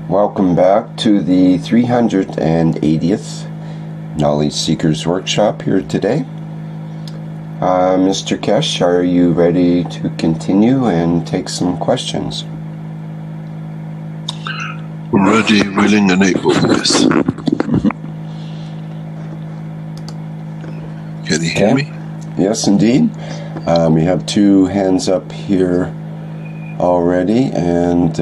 Welcome back to the 380th Knowledge Seekers Workshop here today. Mr. Kesh, are you ready to continue and take some questions? Ready, willing, and able, yes. Can you hear me? Yes, indeed. We have two hands up here already, and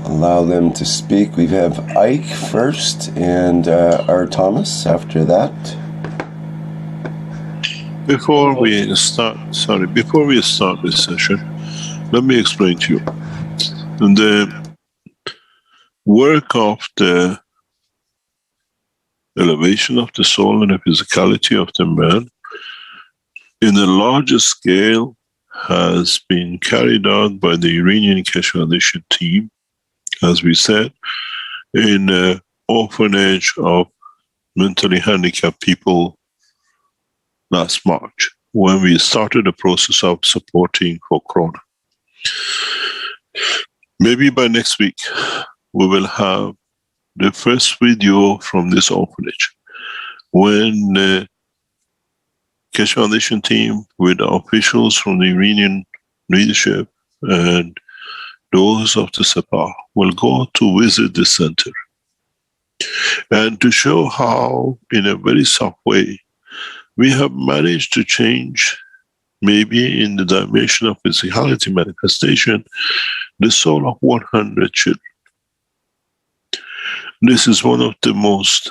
allow them to speak. We have Ike first, and R. Thomas after that. Before we start this session, let me explain to you. The work of the elevation of the soul and the physicality of the man in a larger scale has been carried out by the Iranian Keshe Foundation team, as we said, in an orphanage of mentally handicapped people last March, when we started the process of supporting for Corona. Maybe by next week, we will have the first video from this orphanage, when the Keshe Foundation team with the officials from the Iranian leadership and those of the Sepah will go to visit the center and to show how, in a very soft way, we have managed to change, maybe in the dimension of physicality manifestation, the soul of 100 children. This is one of the most,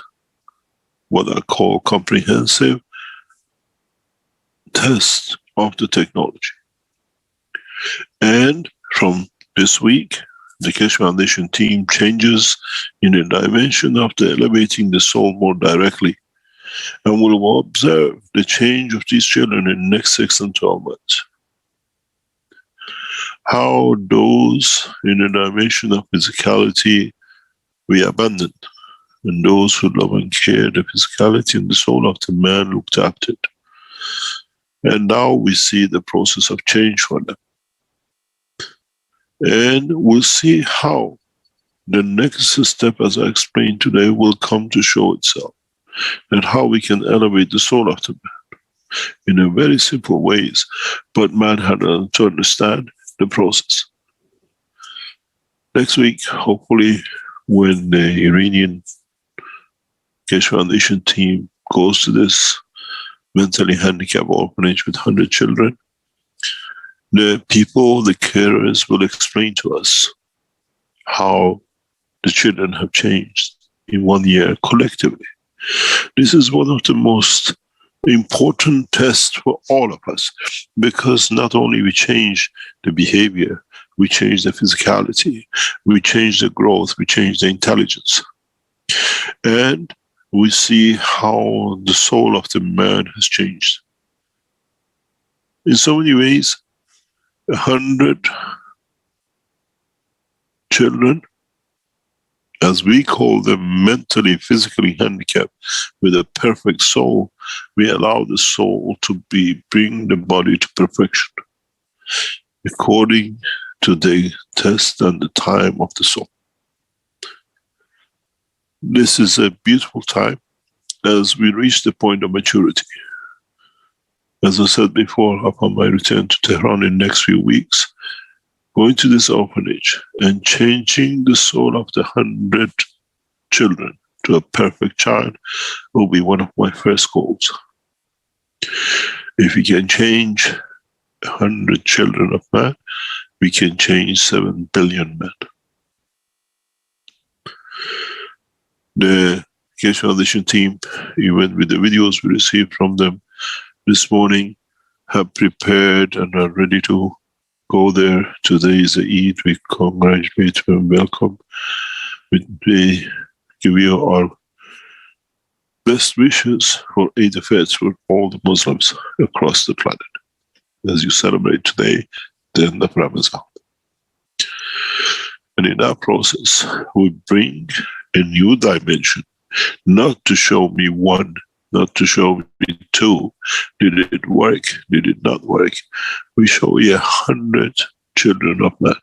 what I call, comprehensive tests of the technology. And from this week, the Keshe Foundation team changes in the dimension of the elevating the soul more directly, and will observe the change of these children in the next 6 and 12 months. How those in the dimension of physicality we abandoned, and those who love and care the physicality and the soul of the man looked after it. And now we see the process of change for them. And we'll see how the next step, as I explained today, will come to show itself, and how we can elevate the soul of the man in a very simple ways, but man had to understand the process. Next week, hopefully, when the Iranian Keshe Foundation team goes to this mentally handicapped orphanage with 100 children, the people, the carers, will explain to us how the children have changed in 1 year collectively. This is one of the most important tests for all of us, because not only we change the behavior, we change the physicality, we change the growth, we change the intelligence. And we see how the soul of the man has changed. In so many ways, 100 children, as we call them, mentally, physically handicapped with a perfect soul, we allow the soul to bring the body to perfection, according to the test and the time of the soul. This is a beautiful time as we reach the point of maturity. As I said before, upon my return to Tehran in the next few weeks, going to this orphanage and changing the soul of the 100 children to a perfect child will be one of my first goals. If we can change 100 children of man, we can change 7 billion men. The Keshe Foundation team, even with the videos we received from them this morning, have prepared and are ready to go there. Today is the Eid. We congratulate and welcome. We give you our best wishes for Eid al-Fitr for all the Muslims across the planet, as you celebrate today the end of Ramadan. And in that process, we bring a new dimension, not to show me one, not to show me two. Did it work? Did it not work? We show you 100 children of man.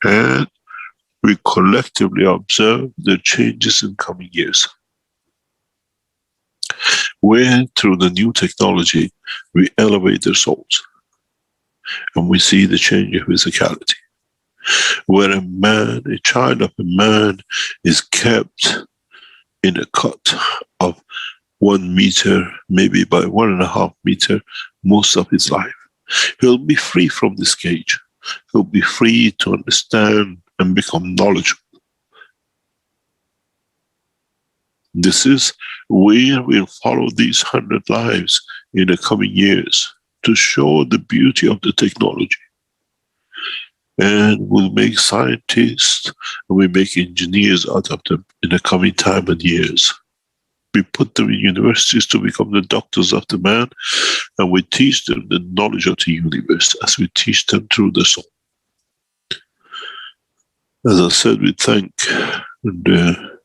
And we collectively observe the changes in coming years, where through the new technology, we elevate their souls, and we see the change of physicality, where a man, a child of a man, is kept in a cut of 1 meter, maybe by 1.5 meters, most of his life. He'll be free from this cage. He'll be free to understand and become knowledgeable. This is where we'll follow these 100 lives in the coming years to show the beauty of the technology. And we'll make scientists and we make engineers out of them in the coming time and years. We put them in universities to become the doctors of the man, and we teach them the knowledge of the universe as we teach them through the soul. As I said, we thank the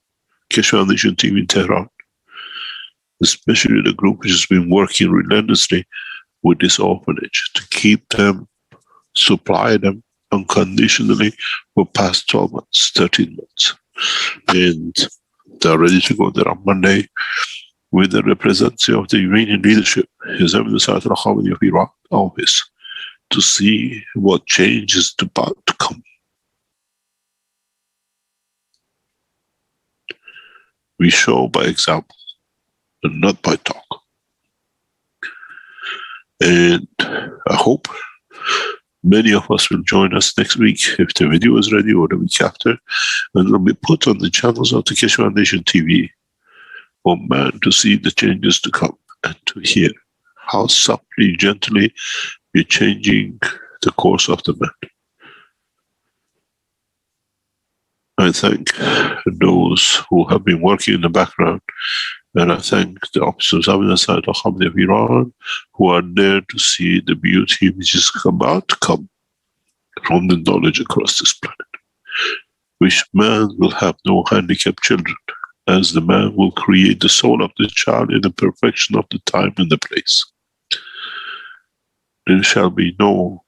Keshe Foundation team in Tehran, especially the group which has been working relentlessly with this orphanage to keep them, supply them unconditionally for past 12 months, 13 months. And they're ready to go there on Monday with the representative of the Iranian leadership, His Eminence Ayatollah Khamenei of Iran office, to see what change is about to come. We show by example and not by talk. And I hope many of us will join us next week if the video is ready, or the week after, and it will be put on the channels of the Keshe Foundation TV for man to see the changes to come and to hear how softly, gently we're changing the course of the man. I thank those who have been working in the background, and I thank the officers of the Ayatollah Khamenei of Iran who are there to see the beauty which is about to come from the knowledge across this planet, which man will have no handicapped children, as the man will create the soul of the child in the perfection of the time and the place. There shall be no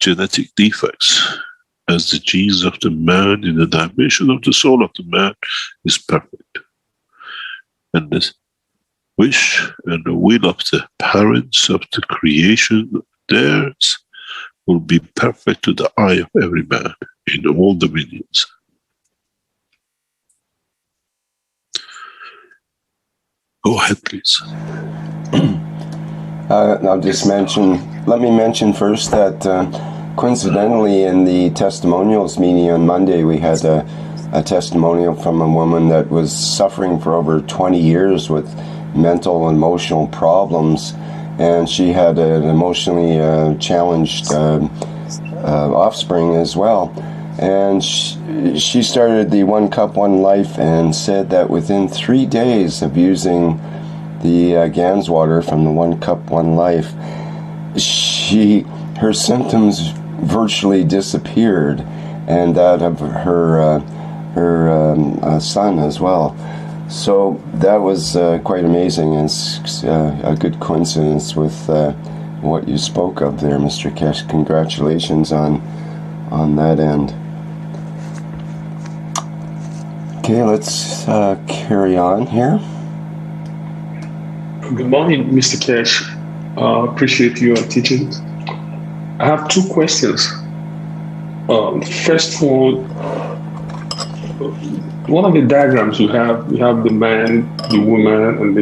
genetic defects, as the genes of the man in the dimension of the soul of the man is perfect. And the wish and the will of the parents of the creation, theirs, will be perfect to the eye of every man in all dominions. Go ahead, please. I'll just let me mention first that coincidentally in the testimonials meeting on Monday, we had a testimonial from a woman that was suffering for over 20 years with mental and emotional problems, and she had an emotionally challenged offspring as well. And she started the 1 Cup 1 Life and said that within 3 days of using the GANS water from the 1 Cup 1 Life, her symptoms virtually disappeared, and that of her son as well. So that was quite amazing, and it's a good coincidence with what you spoke of there, Mr. Keshe. Congratulations on that end. Okay, let's carry on here. Good morning, Mr. Keshe. Appreciate your teachings. I have 2 questions. First one of the diagrams you have the man, the woman, and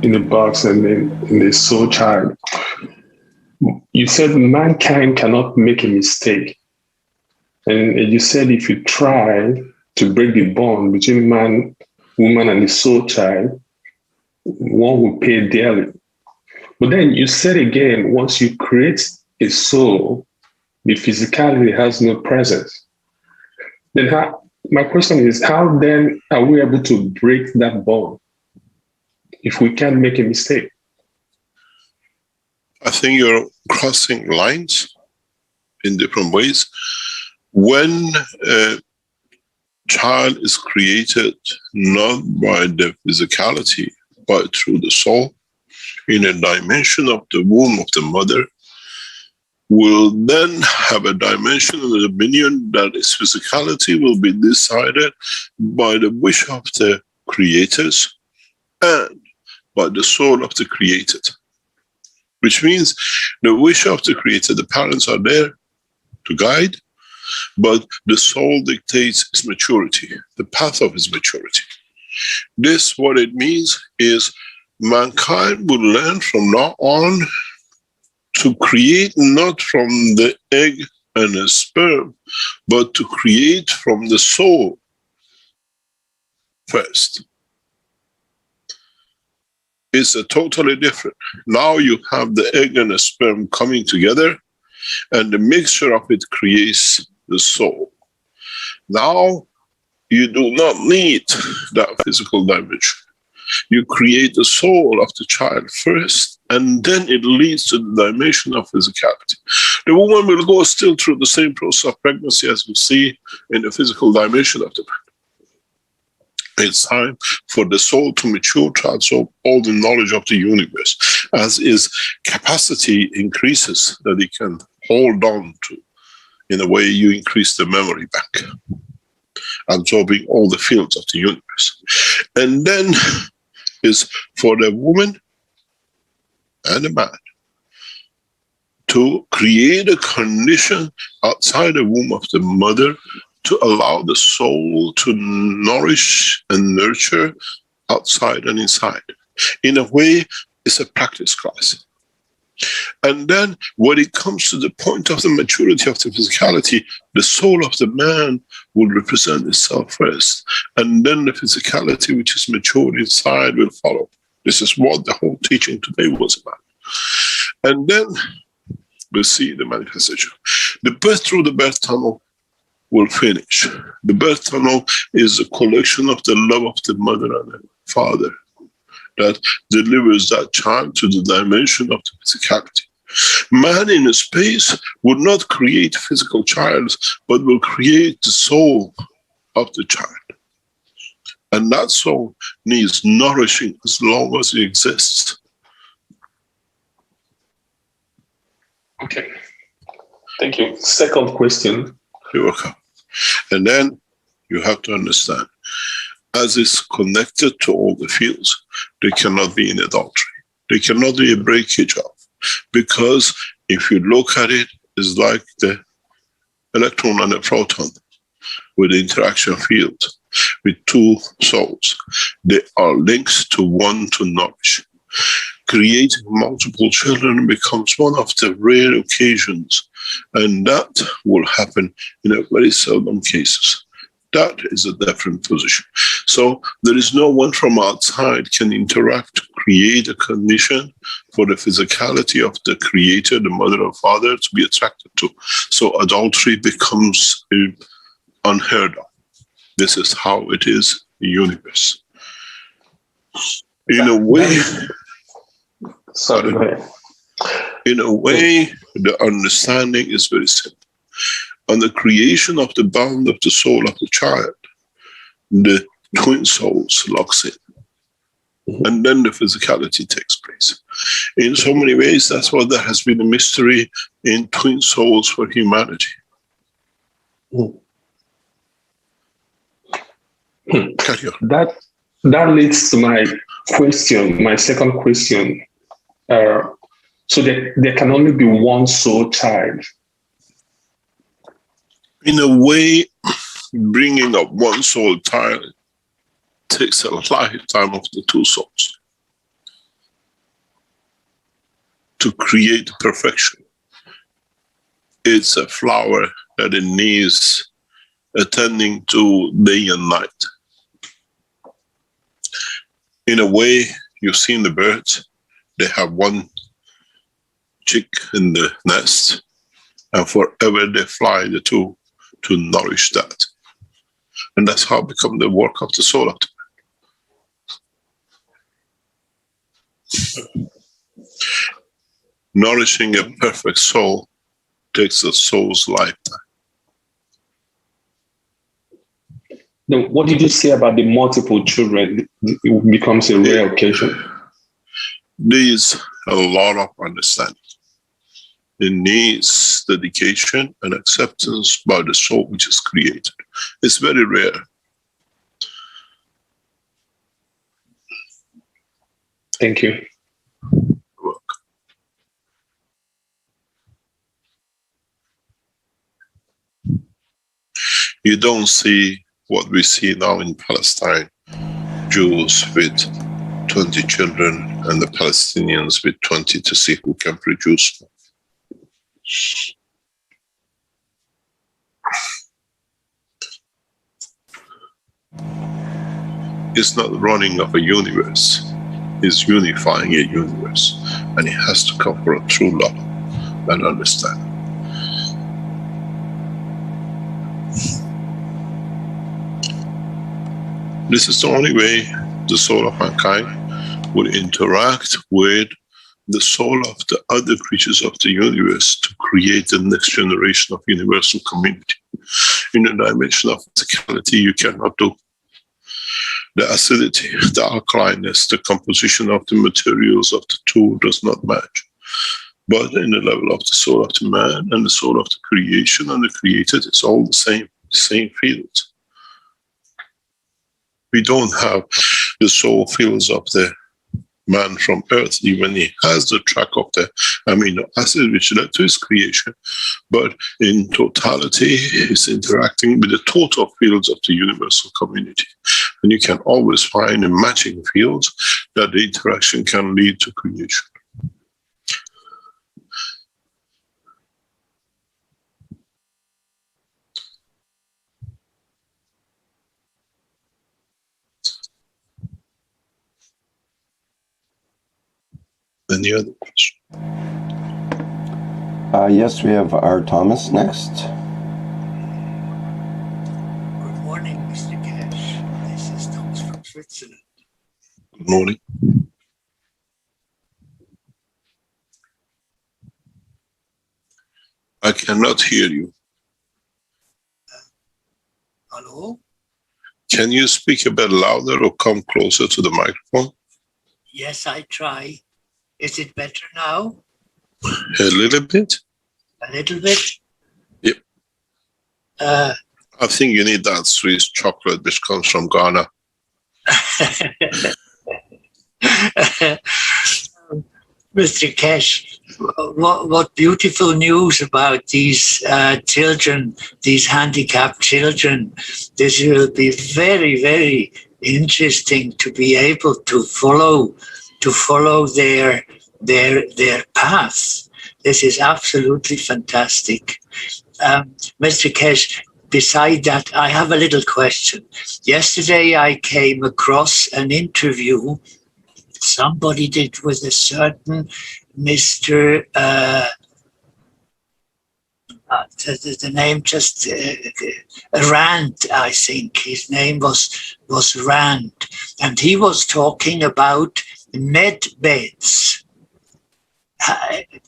in the box, and then in the soul child. You said mankind cannot make a mistake, and you said if you try to break the bond between man, woman, and the soul child, one will pay dearly. But then you said again, once you create a soul, the physicality has no presence. Then my question is, how then are we able to break that bond if we can't make a mistake? I think you're crossing lines in different ways. When a child is created not by the physicality, but through the soul, in a dimension of the womb of the mother, will then have a dimension and a dominion that its physicality will be decided by the wish of the creators and by the soul of the created. Which means the wish of the creator, the parents are there to guide, but the soul dictates its maturity, the path of its maturity. This, what it means is mankind will learn from now on to create not from the egg and the sperm, but to create from the soul first. It's a totally different. Now you have the egg and the sperm coming together, and the mixture of it creates the soul. Now you do not need that physical dimension. You create the soul of the child first, and then it leads to the dimension of physicality. The woman will go still through the same process of pregnancy as we see in the physical dimension of the pregnancy. It's time for the soul to mature, to absorb all the knowledge of the universe. As its capacity increases, that it can hold on to, in a way you increase the memory bank, absorbing all the fields of the universe. And then is for the woman and the man to create a condition outside the womb of the mother to allow the soul to nourish and nurture outside and inside. In a way, it's a practice class. And then when it comes to the point of the maturity of the physicality, the soul of the man will represent itself first. And then the physicality which is matured inside will follow. This is what the whole teaching today was about. And then we'll see the manifestation. The birth through the birth tunnel will finish. The birth tunnel is a collection of the love of the mother and the father that delivers that child to the dimension of the physicality. Man in a space would not create physical child, but will create the soul of the child. And that soul needs nourishing as long as it exists. Okay. Thank you. Second question. You're welcome. And then you have to understand, as it's connected to all the fields, there cannot be an adultery. There cannot be a breakage of. Because if you look at it, it's like the electron and the proton with the interaction field with two souls. They are linked to one to nourish. Creating multiple children becomes one of the rare occasions, and that will happen in a very seldom cases. That is a different position. So there is no one from outside can interact to create a condition for the physicality of the creator, the mother or father, to be attracted to. So adultery becomes unheard of. This is how it is in the universe. In a way, in a way, the understanding is very simple. On the creation of the bond of the soul of the child, the twin souls locks in. And then the physicality takes place. In so many ways, that's what there has been a mystery in twin souls for humanity. That leads to my question, my second question. So there can only be one soul child. In a way, bringing up one soul child takes a lifetime of the two souls to create perfection. It's a flower that it needs attending to day and night. In a way, you've seen the birds. They have one chick in the nest, and forever they fly the two to nourish that. And that's how it becomes the work of the soul of the man. Nourishing a perfect soul takes a soul's lifetime. Now, what did you say about the multiple children? It becomes a rare occasion. There is a lot of understanding. it needs dedication and acceptance by the soul which is created. It's very rare. Thank you. You don't see what we see now in Palestine, Jews with 20 children and the Palestinians with 20 to see who can produce more. It's not running of a universe, it's unifying a universe, and it has to come from true love and understanding. This is the only way the soul of mankind will interact with the soul of the other creatures of the universe to create the next generation of universal community. In the dimension of physicality, you cannot do. The acidity, the alkalineness, the composition of the materials of the two does not match. But in the level of the soul of the man and the soul of the creation and the created, it's all the same field. We don't have the soul fields of the man from earth, even he has the track of the amino acid which led to his creation, but in totality he's interacting with the total fields of the universal community, and you can always find in matching fields that the interaction can lead to creation. Any other question? Yes, we have R. Thomas next. Good morning, Mr. Cash. This is Thomas from Switzerland. Good morning. I cannot hear you. Hello? Can you speak a bit louder or come closer to the microphone? Yes, I try. Is it better now? A little bit? A little bit? Yep. I think you need that Swiss chocolate which comes from Ghana. Mr. Cash, what beautiful news about these children, these handicapped children. This will be very, very interesting to be able to follow their path. This is absolutely fantastic. Mr. Cash, beside that, I have a little question. Yesterday I came across an interview somebody did with a certain Mr. The name just Rand, I think his name was Rand, and he was talking about med beds.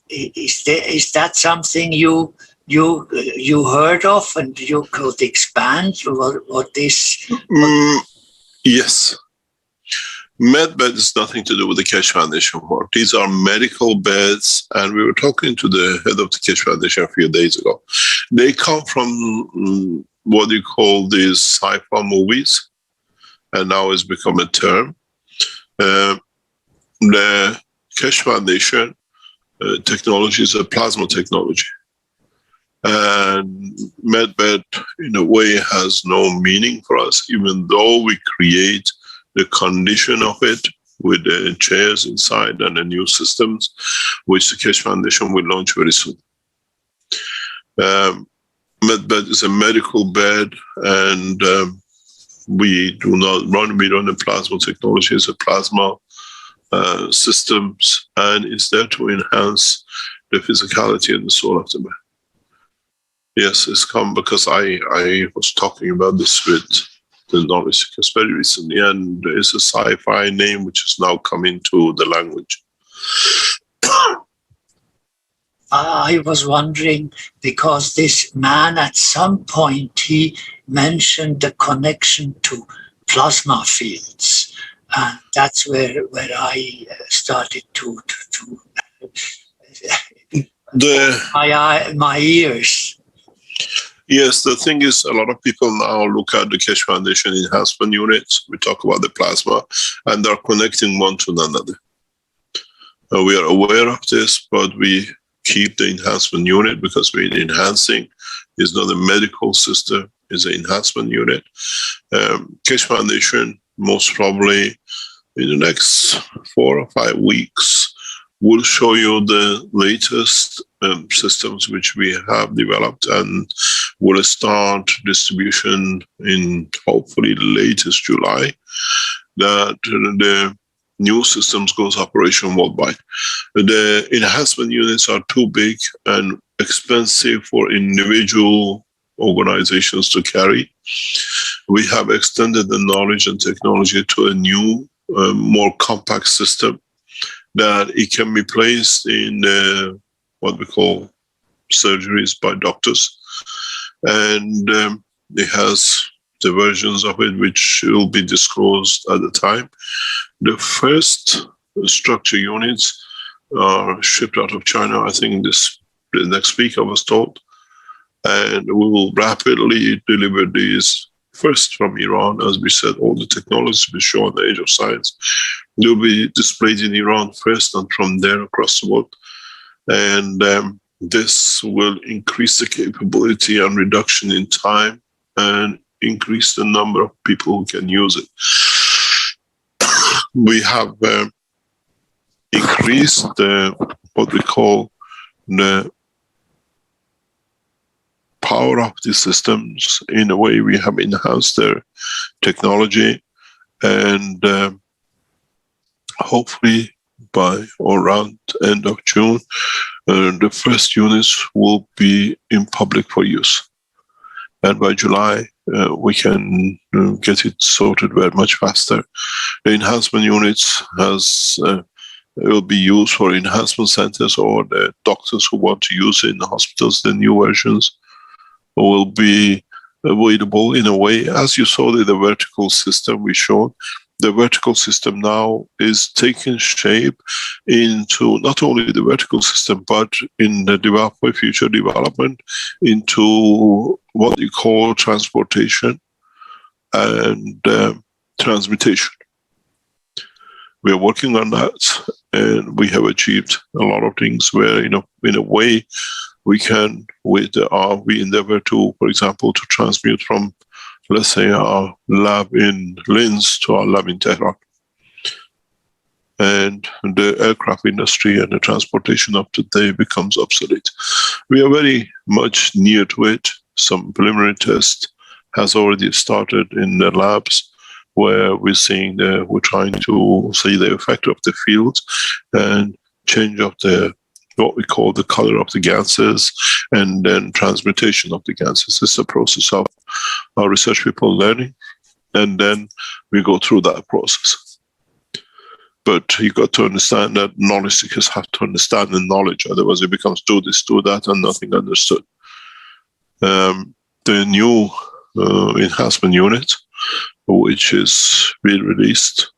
Is that something you heard of, and you could expand what this? Yes. Medbed is nothing to do with the Keshe Foundation work. These are medical beds, and we were talking to the head of the Keshe Foundation a few days ago. They come from what you call these sci-fi movies, and now it's become a term. The Keshe Foundation technology is a plasma technology. And Medbed, in a way, has no meaning for us, even though we create the condition of it with the chairs inside and the new systems, which the Keshe Foundation will launch very soon. Medbed is a medical bed, and we run a plasma technology. It's a plasma systems, and it's there to enhance the physicality and the soul of the man. Yes, it's come because I was talking about this with the knowledge because very recently, and it's a sci-fi name which is now coming to the language. I was wondering, because this man at some point he mentioned the connection to plasma fields, and that's where I started to my ears. Yes, the thing is, a lot of people now look at the Keshe Foundation enhancement units. We talk about the plasma, and they're connecting one to another. We are aware of this, but we keep the enhancement unit because we're enhancing. It's not a medical system, it's an enhancement unit. Keshe Foundation, most probably in the next 4 or 5 weeks, will show you the latest systems which we have developed, and will start distribution in hopefully the latest July, that the new systems goes operation worldwide. The enhancement units are too big and expensive for individual organizations to carry. We have extended the knowledge and technology to a new, more compact system that it can be placed in what we call surgeries by doctors. And it has the versions of it which will be disclosed at the time. The first structure units are shipped out of China, I think the next week, I was told. And we will rapidly deliver these first from Iran. As we said, all the technologies we show on the Age of Science, they'll be displayed in Iran first, and from there across the world. And this will increase the capability and reduction in time, and increase the number of people who can use it. We have increased what we call the power of the systems. In a way, we have enhanced their technology, and hopefully by or around end of June, the first units will be in public for use. And by July, we can get it sorted very much faster. The enhancement units will be used for enhancement centers or the doctors who want to use it in the hospitals. The new versions will be available in a way, as you saw in the vertical system we showed. The vertical system now is taking shape into not only the vertical system, but in the future development into what you call transportation and transmutation. We are working on that, and we have achieved a lot of things where, in a way, we can, we endeavor to, for example, to transmute from, let's say, our lab in Linz to our lab in Tehran. And the aircraft industry and the transportation of today becomes obsolete. We are very much near to it. Some preliminary test has already started in the labs, where we're trying to see the effect of the fields and change of what we call the color of the gases, and then transmutation of the gases. It's a process of our research people learning, and then we go through that process. But you got to understand that knowledge seekers have to understand the knowledge, otherwise it becomes do this, do that, and nothing understood. The new enhancement unit, which is being released,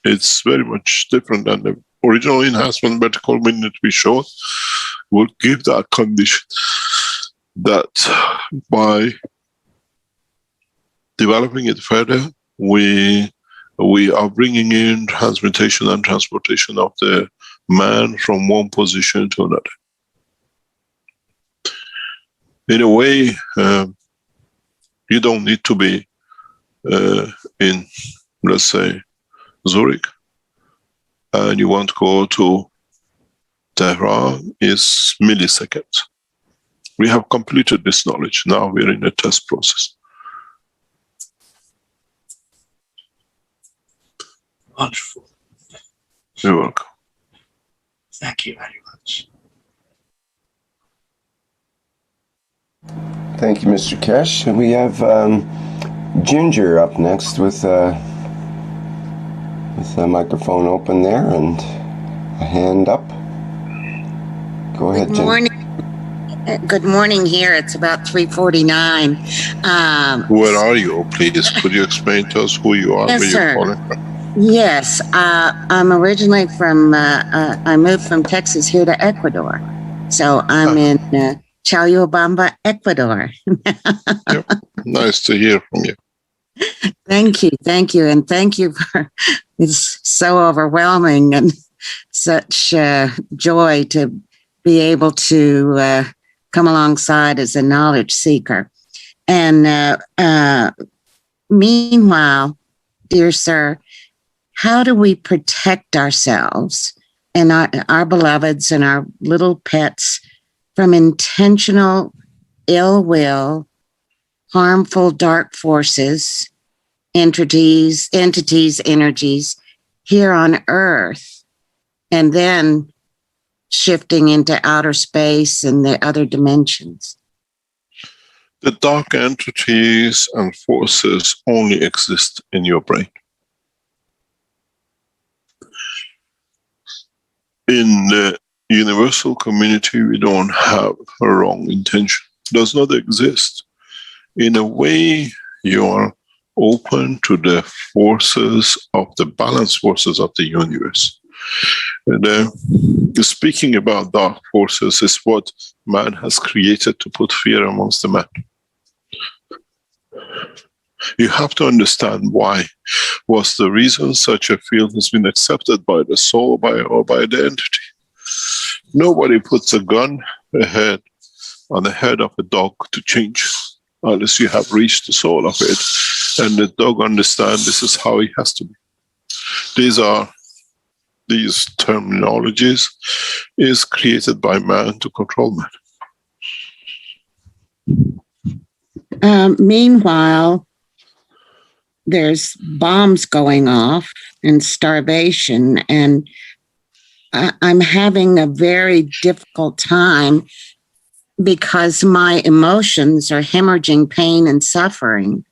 it's very much different than the original enhancement vertical unit we showed. Will give that condition that by developing it further, we are bringing in transmutation and transportation of the man from one position to another. In a way, you don't need to be in, let's say, Zurich, and you want to go to Tehran, is milliseconds. We have completed this knowledge. Now we're in a test process. Wonderful. You're welcome. Thank you very much. Thank you, Mr. Keshe. And we have Ginger up next with a microphone open there and a hand up. Go ahead, Ginger. Good morning. Good morning here. It's about 3:49. Where are you, please? Could you explain to us who you are? Yes, where sir. you're calling from? Yes, I'm originally from, I moved from Texas here to Ecuador. So I'm in Chalobamba, Ecuador. Yep. Nice to hear from you. Thank you. Thank you. And thank you for, it's so overwhelming and such joy to be able to come alongside as a knowledge seeker. And meanwhile, dear sir, how do we protect ourselves and our beloveds and our little pets from intentional ill will, harmful dark forces, entities, energies here on Earth, and then shifting into outer space and the other dimensions? The dark entities and forces only exist in your brain. In the universal community, we don't have a wrong intention. It does not exist. In a way, you are open to the forces of the balanced forces of the universe. And, speaking about dark forces is what man has created to put fear amongst the man. You have to understand why. What's the reason such a field has been accepted by the soul or by the entity? Nobody puts a gun on the head of a dog to change unless you have reached the soul of it and the dog understands this is how he has to be. These terminologies is created by man to control man. Meanwhile, there's bombs going off and starvation, and I'm having a very difficult time because my emotions are hemorrhaging pain and suffering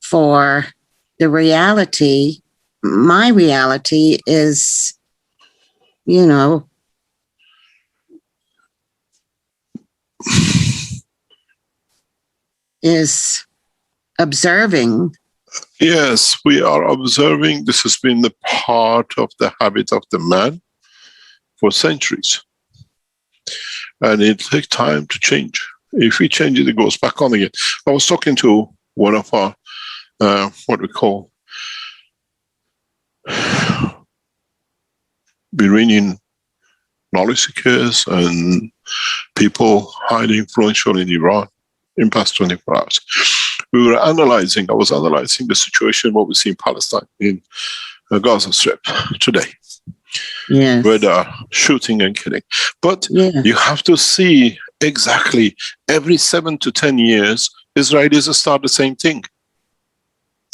for the reality. My reality is, is observing. Yes, we are observing. This has been the part of the habit of the man for centuries. And it takes time to change. If we change it, it goes back on again. I was talking to one of our, what we call Iranian knowledge seekers and people highly influential in Iran in past 24 hours. I was analyzing the situation, what we see in Palestine, in Gaza Strip today. Yes. Where they are shooting and killing. But you have to see exactly every 7 to 10 years, Israelis start the same thing.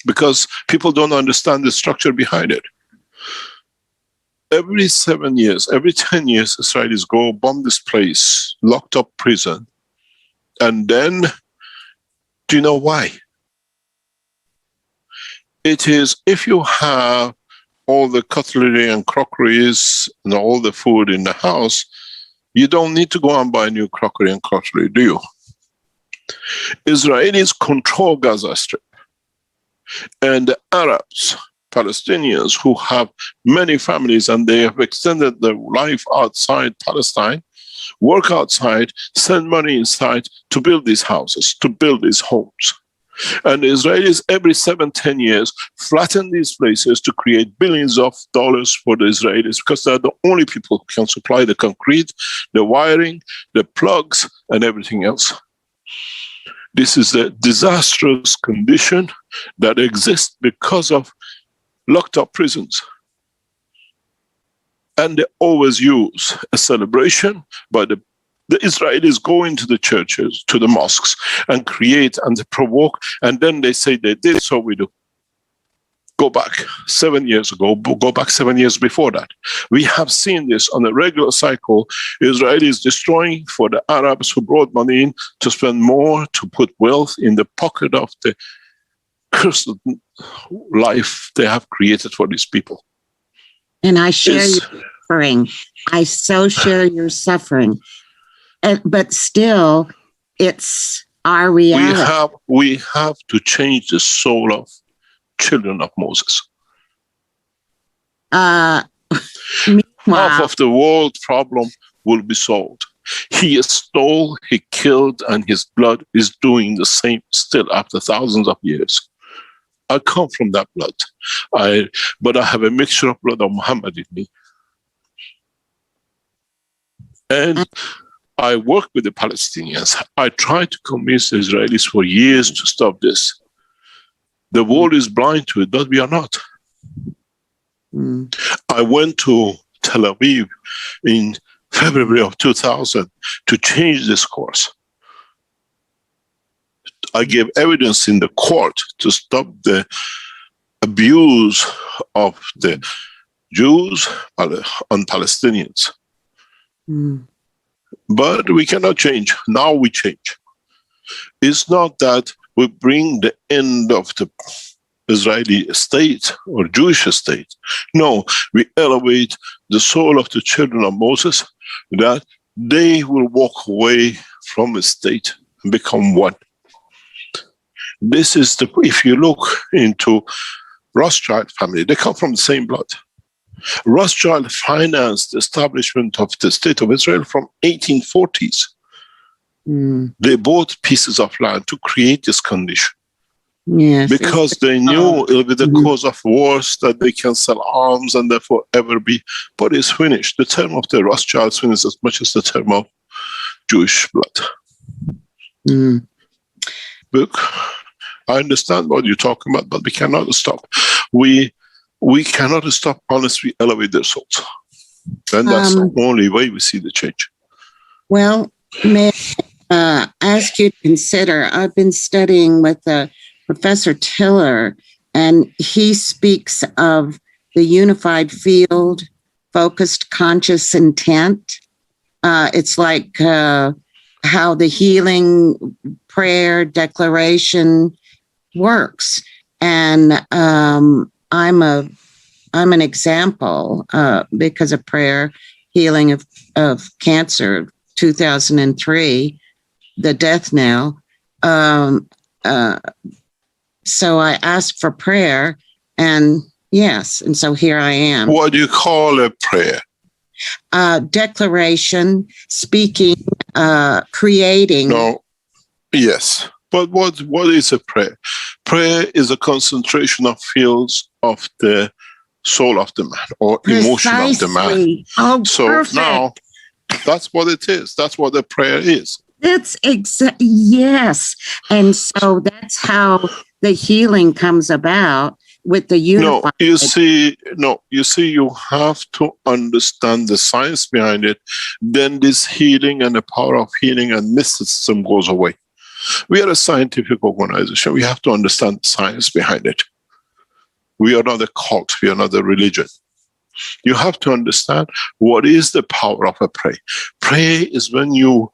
Because people don't understand the structure behind it. Every 7 years, every 10 years, Israelis go bomb this place, locked up prison. And then, do you know why? It is if you have all the cutlery and crockeries and all the food in the house, you don't need to go and buy new crockery and cutlery, do you? Israelis control Gaza Strip. And the Arabs, Palestinians who have many families and they have extended their life outside Palestine, work outside, send money inside to build these houses, to build these homes. And the Israelis every 7-10 years flatten these places to create billions of dollars for the Israelis because they're the only people who can supply the concrete, the wiring, the plugs, and everything else. This is a disastrous condition that exists because of locked up prisons. And they always use a celebration by the Israelis go into the churches, to the mosques, and create and provoke, and then they say they did, so we do. Go back 7 years ago, go back 7 years before that. We have seen this on a regular cycle. Israelis destroying for the Arabs who brought money in to spend more, to put wealth in the pocket of the cursed life they have created for these people. And I share your suffering. I so share your suffering. But still, it's our reality. We have to change the soul of children of Moses. Meanwhile, Half of the world problem will be solved. He stole, he killed, and his blood is doing the same still after thousands of years. I come from that blood. But I have a mixture of blood of Muhammad in me. And I work with the Palestinians. I tried to convince the Israelis for years to stop this. The world is blind to it, but we are not. I went to Tel Aviv in February of 2000 to change this course. I gave evidence in the court to stop the abuse of the Jews on Palestinians. But we cannot change. Now we change. It's not that we bring the end of the Israeli state or Jewish state. No, we elevate the soul of the children of Moses, that they will walk away from the state and become one. This is the, if you look into Rothschild family, they come from the same blood. Rothschild financed the establishment of the state of Israel from 1840s. They bought pieces of land to create this condition. yes, Because they knew it would be the cause of wars, that they can sell arms and therefore ever be. But it's finished. The term of the Rothschilds finished as much as the term of Jewish blood. Look, I understand what you're talking about, but we cannot stop. We cannot stop unless we elevate their souls. And that's the only way we see the change. Well, may I ask you to consider, I've been studying with Professor Tiller, and he speaks of the unified field, focused conscious intent. It's like how the healing prayer declaration works. And I'm an example because of prayer healing of cancer, 2003, the death knell. So I asked for prayer, and yes, and so here I am. What do you call a prayer? Declaration, speaking, creating. No, yes. But what is a prayer? Prayer is a concentration of fields of the soul of the man, or emotion of the man. Precisely. Oh, So perfect. now, that's what it is. That's what a prayer is. That's yes. And so that's how the healing comes about with the No, unified. you see, you have to understand the science behind it. Then this healing and the power of healing and mysticism goes away. We are a scientific organization. We have to understand the science behind it. We are not a cult. We are not a religion. You have to understand what is the power of a prayer. Prayer is when you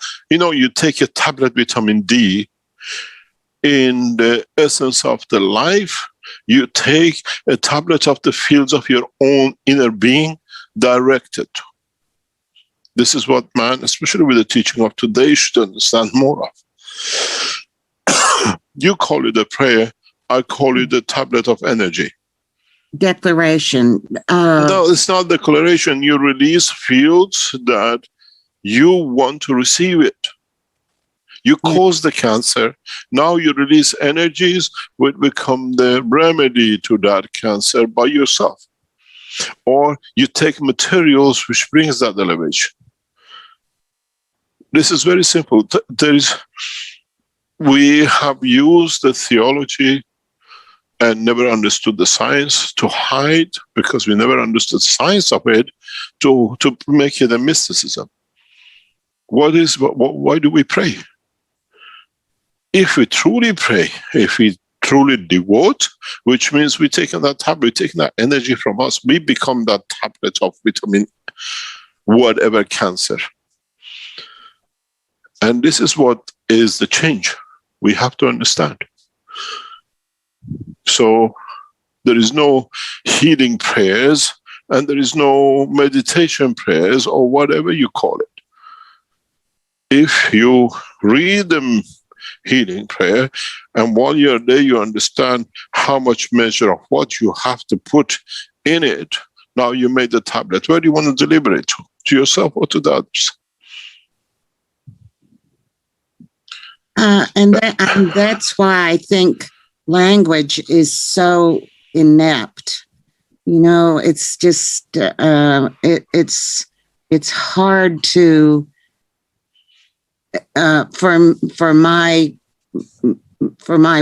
take a tablet vitamin D in the essence of the life. You take a tablet of the fields of your own inner being directed. This is what man, especially with the teaching of today, should understand more of. You call it a prayer, I call it a tablet of energy. Declaration. No, it's not declaration. You release fields that you want to receive it. You cause the cancer. Now you release energies which become the remedy to that cancer by yourself. Or you take materials which brings that elevation. This is very simple. We have used the theology and never understood the science to hide, because we never understood the science of it, to make it a mysticism. Why do we pray? If we truly pray, if we truly devote, which means we take that tablet, taking that energy from us, we become that tablet of vitamin, whatever cancer. And this is what is the change we have to understand. So there is no healing prayers, and there is no meditation prayers, or whatever you call it. If you read them healing prayer, and while you're there you understand how much measure of what you have to put in it Now you made the tablet. Where do you want to deliver it to? To yourself or to the others? And that's why I think language is so inept. You know, it's just it's hard to for my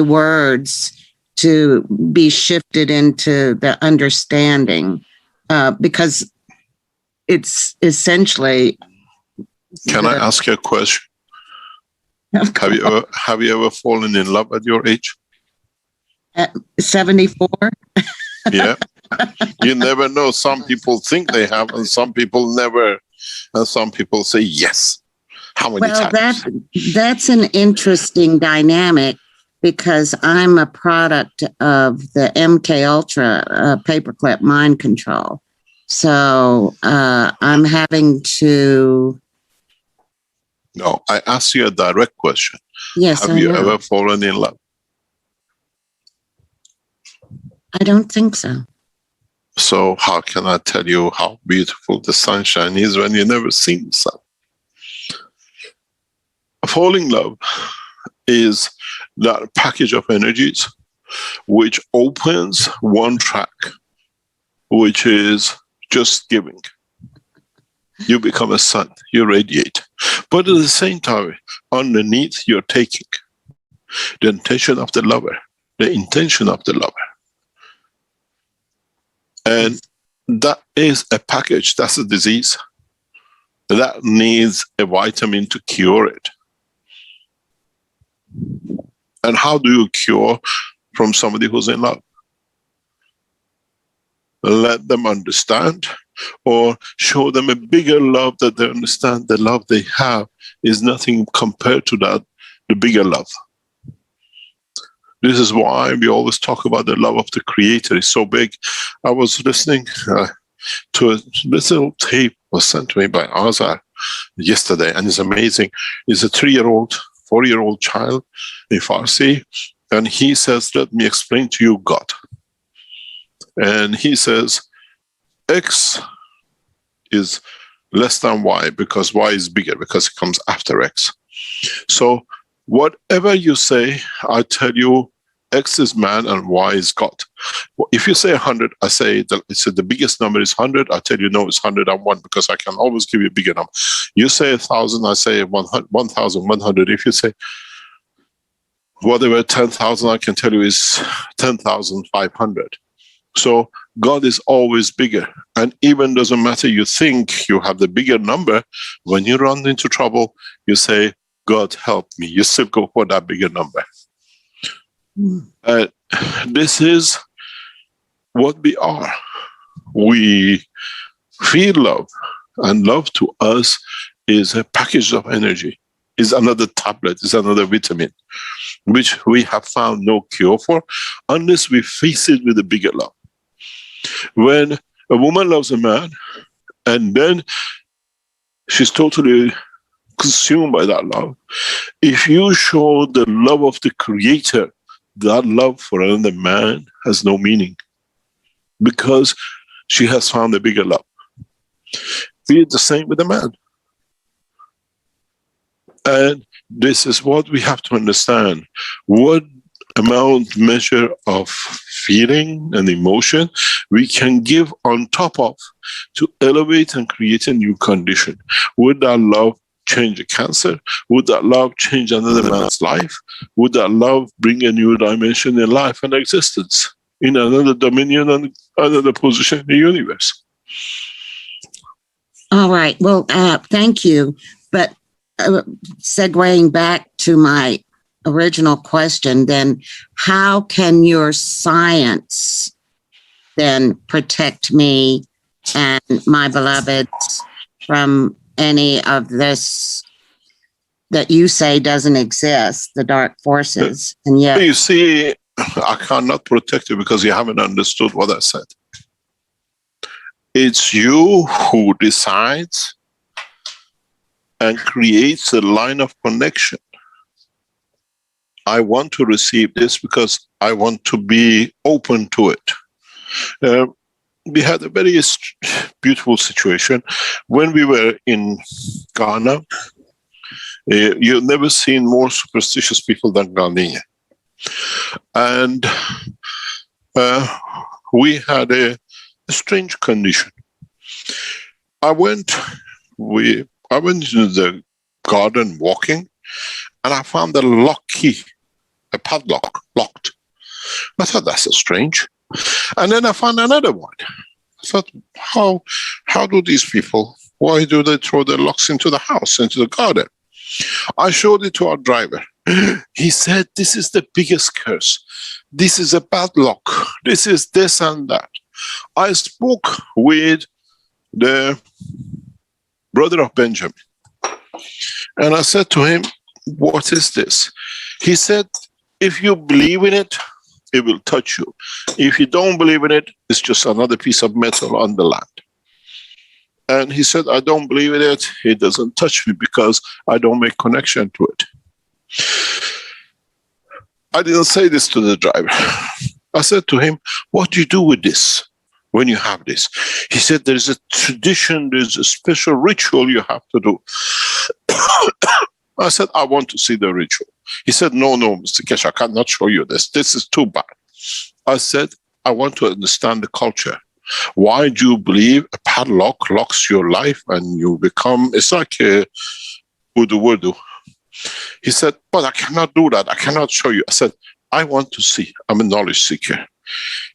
words to be shifted into the understanding, because it's essentially. Can I ask you a question? Have you ever fallen in love at your age? At 74? Yeah. You never know. Some people think they have, and some people never. And some people say yes. How many times? That's an interesting dynamic, because I'm a product of the MK Ultra paperclip mind control. So I'm having to. No, I asked you a direct question. Yes, have you ever fallen in love? I don't think so. So how can I tell you how beautiful the sunshine is when you never seen the sun? Falling in love is that package of energies which opens one track, which is just giving. You become a sun, you radiate. But at the same time, underneath you're taking. The intention of the lover, the intention of the lover. And that is a package, that's a disease. That needs a vitamin to cure it. And how do you cure from somebody who's in love? Let them understand, or show them a bigger love that they understand the love they have is nothing compared to that, the bigger love. This is why we always talk about the love of the Creator is so big. I was listening to a little tape was sent to me by Azar yesterday, and it's amazing. It's a 3-year-old, 4-year-old child in Farsi, and he says, let me explain to you God. And he says, X is less than Y, because Y is bigger, because it comes after X. So whatever you say, I tell you, X is man and Y is God. If you say 100, I say the biggest number is 100. I tell you, no, it's 101, because I can always give you a bigger number. You say 1,000, I say 1,100. If you say whatever 10,000, I can tell you is 10,500. So God is always bigger. And even doesn't matter you think you have the bigger number, when you run into trouble, you say, God help me. You still go for that bigger number. This is what we are. We feel love, and love to us is a package of energy, is another tablet, is another vitamin, which we have found no cure for unless we face it with a bigger love. When a woman loves a man and then she's totally consumed by that love, if you show the love of the Creator, that love for another man has no meaning, because she has found a bigger love. Be it the same with a man. And this is what we have to understand. What amount, measure of feeling and emotion we can give on top of to elevate and create a new condition. Would that love change a cancer? Would that love change another man's life? Would that love bring a new dimension in life and existence, in another dominion and another position in the universe? All right. Well, thank you. But segueing back to my original question, then how can your science then protect me and my beloveds from any of this that you say doesn't exist, the dark forces? And yet, you see, I cannot protect you because you haven't understood what I said. It's you who decides and creates a line of connection. I want to receive this because I want to be open to it. we had a very beautiful situation when we were in Ghana. You've never seen more superstitious people than Ghanaian. And we had a strange condition. I went into the garden walking, and I found a lock key, a padlock, locked. I thought, that's so strange. And then I found another one. I thought, how do these people, why do they throw their locks into the house, into the garden? I showed it to our driver. He said, this is the biggest curse. This is a bad lock. This is this and that. I spoke with the brother of Benjamin. And I said to him, what is this? He said, if you believe in it, it will touch you. If you don't believe in it, it's just another piece of metal on the land. And he said, I don't believe in it. It doesn't touch me because I don't make connection to it. I didn't say this to the driver. I said to him, what do you do with this when you have this? He said, there's a tradition, there's a special ritual you have to do. I said, I want to see the ritual. He said, no, Mr. Keshe, I cannot show you this. This is too bad. I said, I want to understand the culture. Why do you believe a padlock locks your life and you become, it's like a voodoo. He said, but I cannot do that. I cannot show you. I said, I want to see. I'm a knowledge seeker.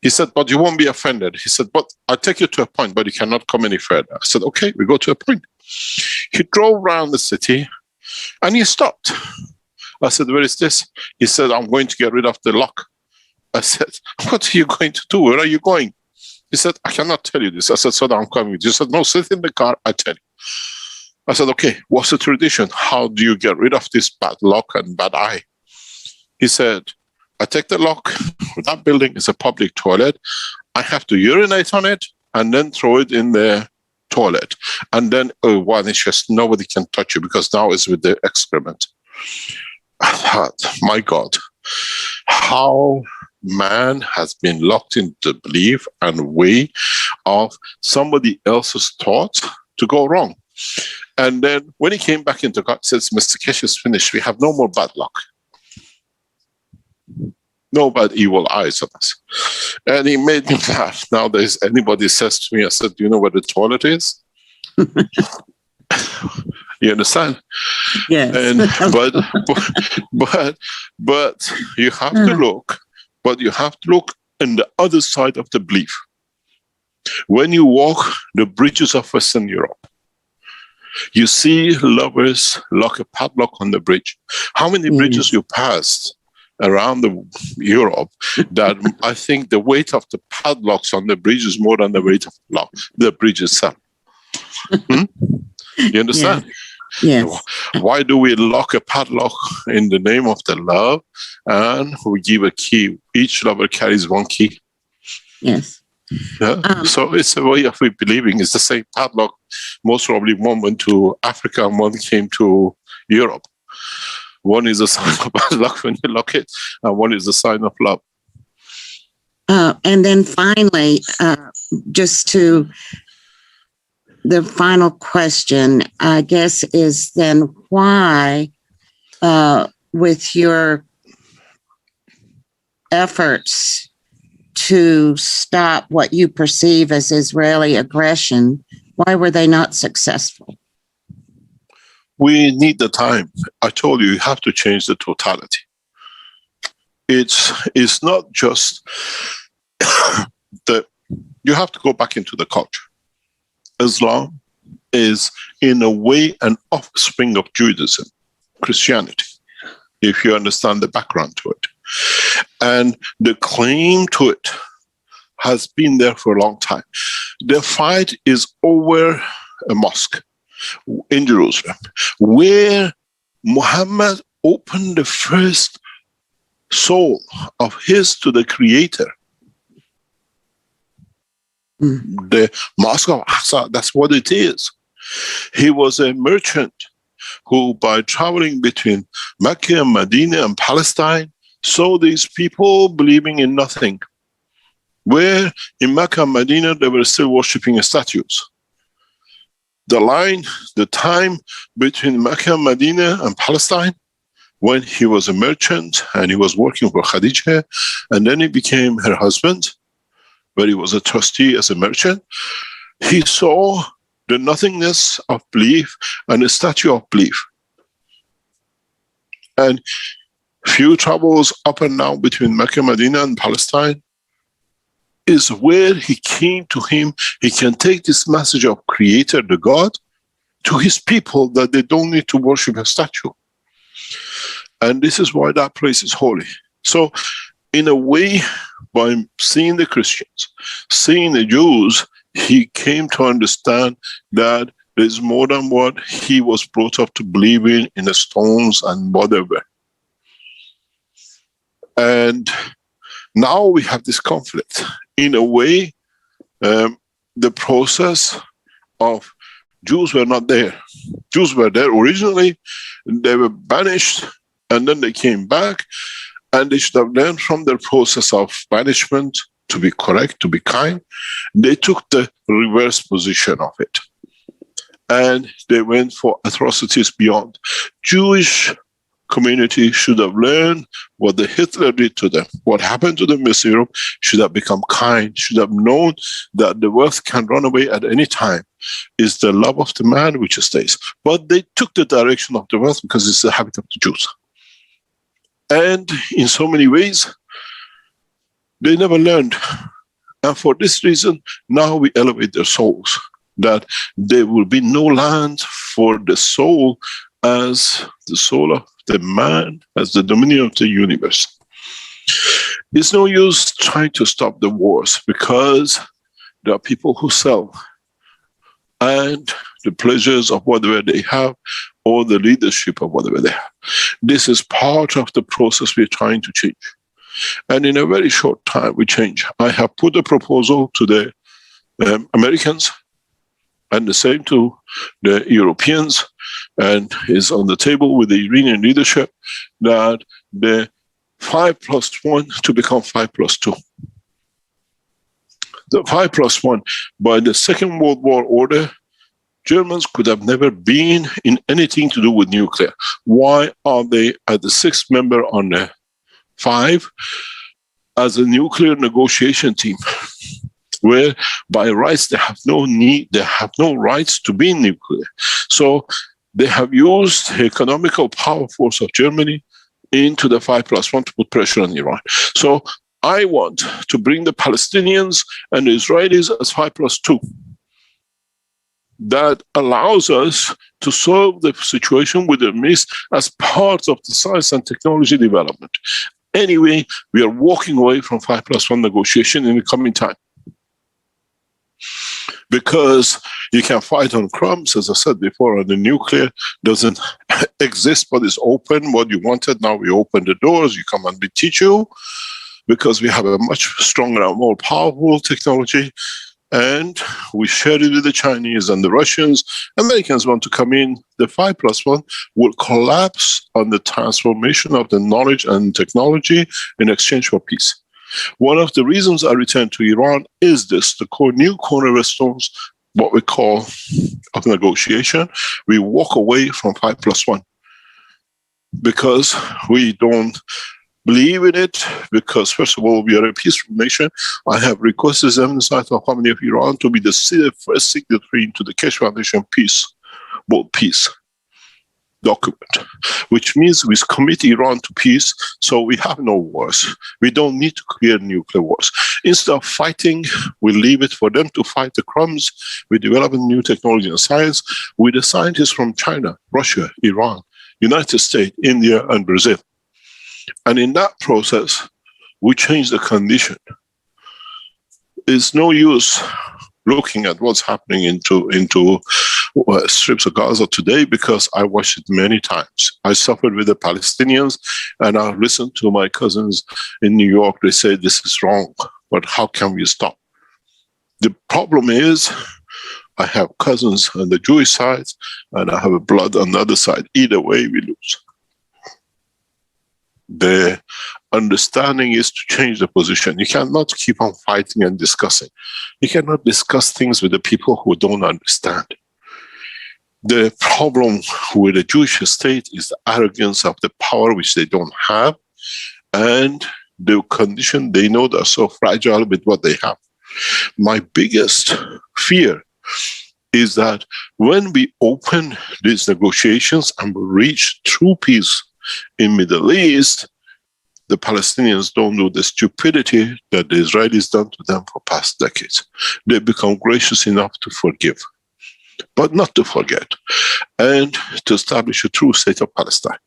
He said, but you won't be offended. He said, but I'll take you to a point, but you cannot come any further. I said, okay, we go to a point. He drove around the city and he stopped. I said, where is this? He said, I'm going to get rid of the lock. I said, what are you going to do? Where are you going? He said, I cannot tell you this. I said, so I'm coming with you. He said, no, sit in the car, I tell you. I said, okay, what's the tradition? How do you get rid of this bad lock and bad eye? He said, I take the lock. That building is a public toilet. I have to urinate on it and then throw it in the toilet. And then, one is just nobody can touch you because now it's with the excrement. I thought, my God, how man has been locked into the belief and way of somebody else's thought to go wrong. And then when he came back into God, says, Mr. Keshe is finished. We have no more bad luck. No bad evil eyes on us. And he made me laugh. Nowadays, anybody says to me, I said, do you know where the toilet is? You understand? Yes. And, but you have to look, but you have to look on the other side of the belief. When you walk the bridges of Western Europe, you see lovers lock a padlock on the bridge. How many bridges you passed around Europe that I think the weight of the padlocks on the bridge is more than the weight of the bridge itself. You understand? Yes. Why do we lock a padlock in the name of the love and we give a key? Each lover carries one key. Yes. Yeah? So it's a way of believing. It's the same padlock. Most probably one went to Africa and one came to Europe. One is a sign of bad luck when you lock it, and one is a sign of love. And then finally, just to the final question, I guess, is then why, with your efforts to stop what you perceive as Israeli aggression, why were they not successful? We need the time. I told you, you have to change the totality. It's not just you have to go back into the culture. Islam is in a way an offspring of Judaism, Christianity, if you understand the background to it. And the claim to it has been there for a long time. The fight is over a mosque in Jerusalem, where Muhammad opened the first soul of his to the Creator. The Mosque of Aqsa, that's what it is. He was a merchant who, by traveling between Mecca and Medina and Palestine, saw these people believing in nothing. where in Mecca and Medina they were still worshipping statues. The time between Mecca and Medina and Palestine, when he was a merchant and he was working for Khadija, and then he became her husband, where he was a trustee as a merchant, he saw the nothingness of belief and a statue of belief. And few travels up and down between Mecca, Medina and Palestine is where he came to him. He can take this message of Creator, the God, to his people, that they don't need to worship a statue. And this is why that place is holy. So in a way, by seeing the Christians, seeing the Jews, he came to understand that there's more than what he was brought up to believe in the stones and whatever. And now we have this conflict. In a way, the process of Jews were not there. Jews were there originally, they were banished, and then they came back, and they should have learned from their process of banishment to be correct, to be kind. They took the reverse position of it. And they went for atrocities beyond. Jewish community should have learned what the Hitler did to them. What happened to them in West Europe should have become kind, should have known that the wealth can run away at any time. It's the love of the man which stays. But they took the direction of the wealth because it's the habit of the Jews. And in so many ways, they never learned. And for this reason, now we elevate their souls, that there will be no land for the soul as the soul of the man, as the dominion of the universe. It's no use trying to stop the wars, because there are people who sell, and the pleasures of whatever they have, or the leadership of whatever they have. This is part of the process we're trying to change. And in a very short time, we change. I have put a proposal to the Americans, and the same to the Europeans, and is on the table with the Iranian leadership, that the 5+1 to become 5+2. The 5+1, by the Second World War order, Germans could have never been in anything to do with nuclear. Why are they at the 6th member on the 5 as a nuclear negotiation team, where by rights they have no need, they have no rights to be nuclear. So they have used the economical power force of Germany into the 5+1 to put pressure on Iran. So I want to bring the Palestinians and the Israelis as 5+2. That allows us to solve the situation with the Middle East as part of the science and technology development. Anyway, we are walking away from 5+1 negotiation in the coming time. Because you can fight on crumbs, as I said before, and the nuclear doesn't exist, but it's open. What you wanted, now we open the doors, you come and we teach you, because we have a much stronger and more powerful technology, and we share it with the Chinese and the Russians. Americans want to come in. The 5+1 will collapse on the transformation of the knowledge and technology in exchange for peace. One of the reasons I returned to Iran is this, the new cornerstones, what we call of negotiation. We walk away from 5+1 because we don't believe in it, because first of all, we are a peaceful nation. I have requested the Emissary of Khomeini of Iran to be the first signatory into the Keshe Foundation peace document, which means we commit Iran to peace, so we have no wars. We don't need to create nuclear wars. Instead of fighting, we leave it for them to fight the crumbs. We develop a new technology and science with the scientists from China, Russia, Iran, United States, India, and Brazil. And in that process, we change the condition. It's no use looking at what's happening into strips of Gaza today, because I watched it many times. I suffered with the Palestinians, and I listened to my cousins in New York. They say this is wrong, but how can we stop? The problem is, I have cousins on the Jewish side, and I have a blood on the other side. Either way, we lose. the understanding is to change the position. You cannot keep on fighting and discussing. You cannot discuss things with the people who don't understand. The problem with the Jewish state is the arrogance of the power which they don't have, and the condition they know they're so fragile with what they have. My biggest fear is that when we open these negotiations and we reach true peace in Middle East, the Palestinians don't do the stupidity that the Israelis done to them for past decades. They become gracious enough to forgive, but not to forget, and to establish a true state of Palestine,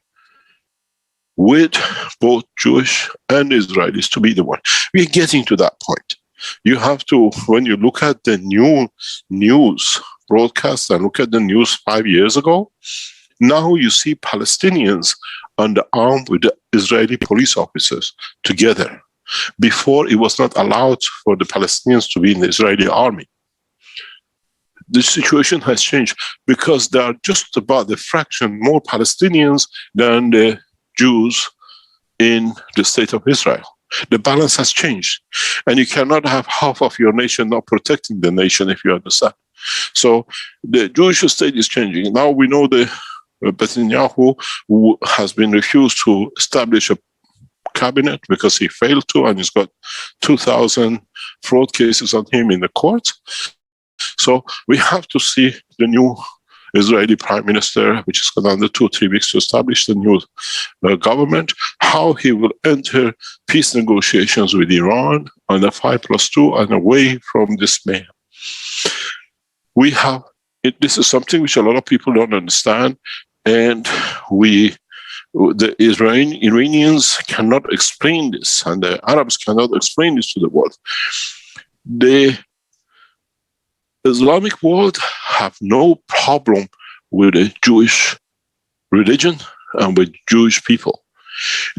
with both Jewish and Israelis to be the one. We're getting to that point. You have to, when you look at the new news broadcast and look at the news 5 years ago, now you see Palestinians under arm with the Israeli police officers together. Before, it was not allowed for the Palestinians to be in the Israeli army. The situation has changed because there are just about a fraction more Palestinians than the Jews in the state of Israel. The balance has changed, and you cannot have half of your nation not protecting the nation, if you understand. So the Jewish state is changing. Now we know the Netanyahu, who has been refused to establish a cabinet because he failed to, and he's got 2,000 fraud cases on him in the court. So we have to see the new Israeli Prime Minister, which is going under 2 or 3 weeks to establish the new government, how he will enter peace negotiations with Iran on a 5+2 and away from this mayhem. We have, this is something which a lot of people don't understand, and the Iranians cannot explain this, and the Arabs cannot explain this to the world. The Islamic world have no problem with the Jewish religion and with Jewish people.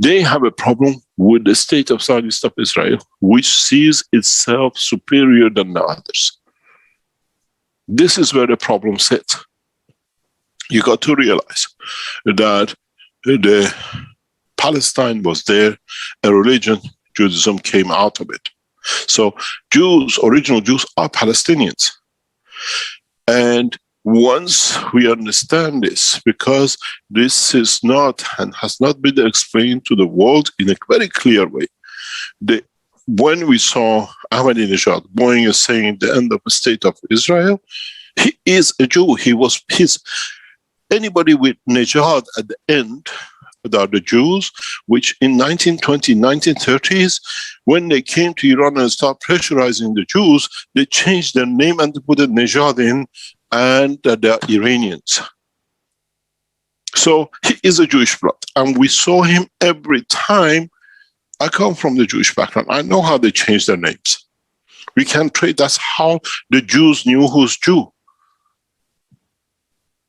They have a problem with the state of Zionist of Israel, which sees itself superior than the others. This is where the problem sits. You got to realize that the Palestine was there, a religion, Judaism came out of it. So Jews, original Jews, are Palestinians. And once we understand this, because this is not and has not been explained to the world in a very clear way, when we saw Ahmadinejad going and saying the end of the state of Israel, he is a Jew. Anybody with Nejad at the end, that are the Jews, which in 1920s, 1930s, when they came to Iran and started pressurizing the Jews, they changed their name and put a Nejad in, and they are Iranians. So he is a Jewish blood, and we saw him every time. I come from the Jewish background. I know how they changed their names. We can trade. That's how the Jews knew who's Jew.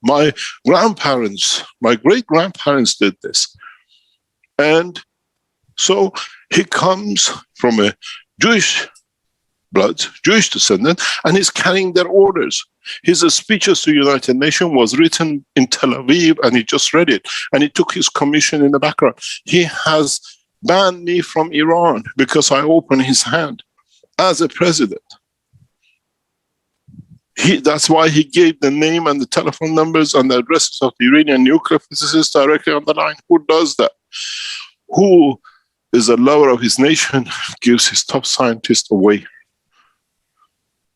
My grandparents, my great-grandparents did this. And so he comes from a Jewish blood, Jewish descendant, and he's carrying their orders. His speeches to the United Nations was written in Tel Aviv, and he just read it. And he took his commission in the background. He has banned me from Iran because I opened his hand as a president. That's why he gave the name and the telephone numbers and the addresses of the Iranian nuclear physicists directly on the line. Who does that? Who is a lover of his nation, gives his top scientist away?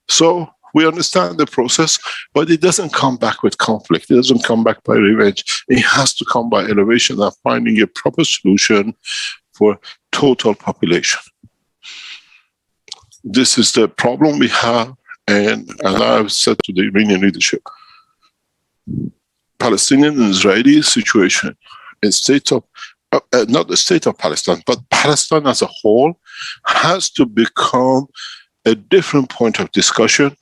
So we understand the process, but it doesn't come back with conflict. It doesn't come back by revenge. It has to come by elevation and finding a proper solution for total population. This is the problem we have. And as I've said to the Iranian leadership, Palestinian and Israeli situation in state of, not the state of Palestine, but Palestine as a whole has to become a different point of discussion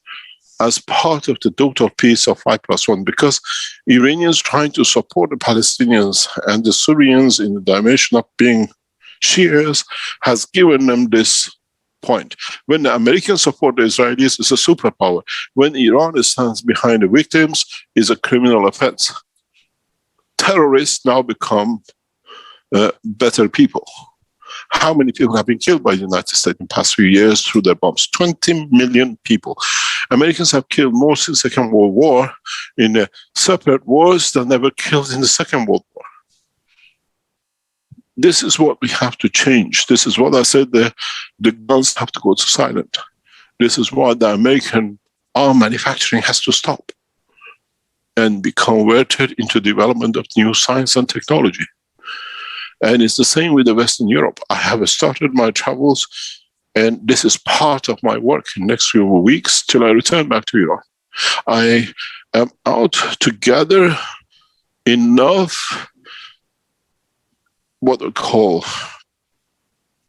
as part of the total peace of 5+1, because Iranians trying to support the Palestinians and the Syrians in the dimension of being Shias has given them this point. When the Americans support the Israelis, it's a superpower. When Iran stands behind the victims, it's a criminal offense. Terrorists now become better people. How many people have been killed by the United States in the past few years through their bombs? 20 million people. Americans have killed more since the Second World War in separate wars than ever killed in the Second World War. This is what we have to change. This is what I said, the guns have to go to silent. This is why the American arm manufacturing has to stop and be converted into development of new science and technology. And it's the same with the Western Europe. I have started my travels, and this is part of my work in the next few weeks till I return back to Europe. I am out to gather enough what we call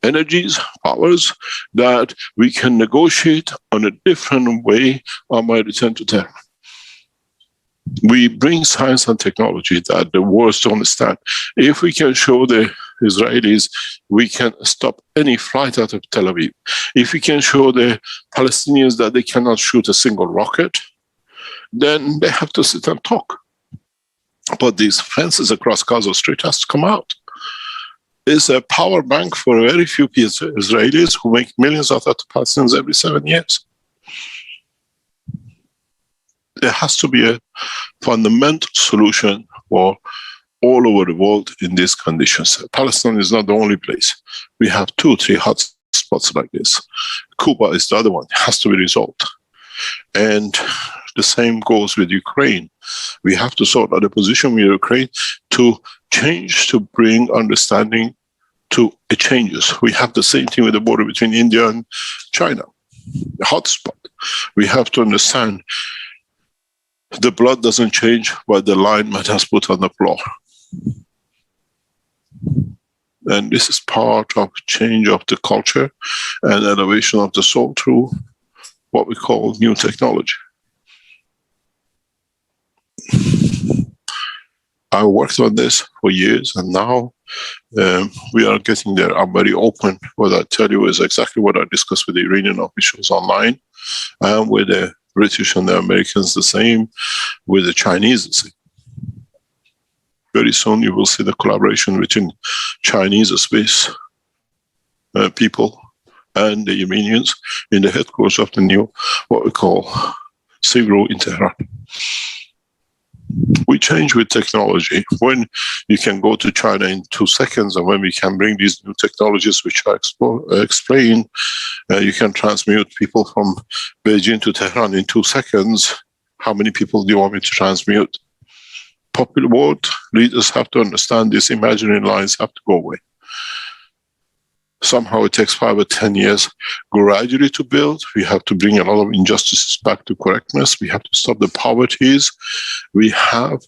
energies, powers, that we can negotiate on a different way on my return to Tehran. We bring science and technology that the world don't understand. If we can show the Israelis we can stop any flight out of Tel Aviv, if we can show the Palestinians that they cannot shoot a single rocket, then they have to sit and talk. But these fences across Gaza Street has to come out. It's a power bank for very few Israelis who make millions out of the Palestinians every 7 years. There has to be a fundamental solution for all over the world in these conditions. Palestine is not the only place. We have 2 or 3 hot spots like this. Cuba is the other one. It has to be resolved. And the same goes with Ukraine. We have to sort out the position with Ukraine to change, to bring understanding to the changes. We have the same thing with the border between India and China, the hotspot. We have to understand the blood doesn't change, but the line might have put on the floor. And this is part of change of the culture and elevation of the soul through what we call new technology. I worked on this for years, and now we are getting there. I'm very open. What I tell you is exactly what I discussed with the Iranian officials online, and with the British and the Americans the same, with the Chinese the same. Very soon you will see the collaboration between Chinese space people and the Iranians in the headquarters of the new, what we call, Sigru in Tehran. We change with technology. When you can go to China in 2 seconds, and when we can bring these new technologies, which I explain, you can transmute people from Beijing to Tehran in 2 seconds. How many people do you want me to transmute? Popular world leaders have to understand this. Imaginary lines have to go away. Somehow it takes 5 or 10 years gradually to build. We have to bring a lot of injustices back to correctness. We have to stop the poverties we have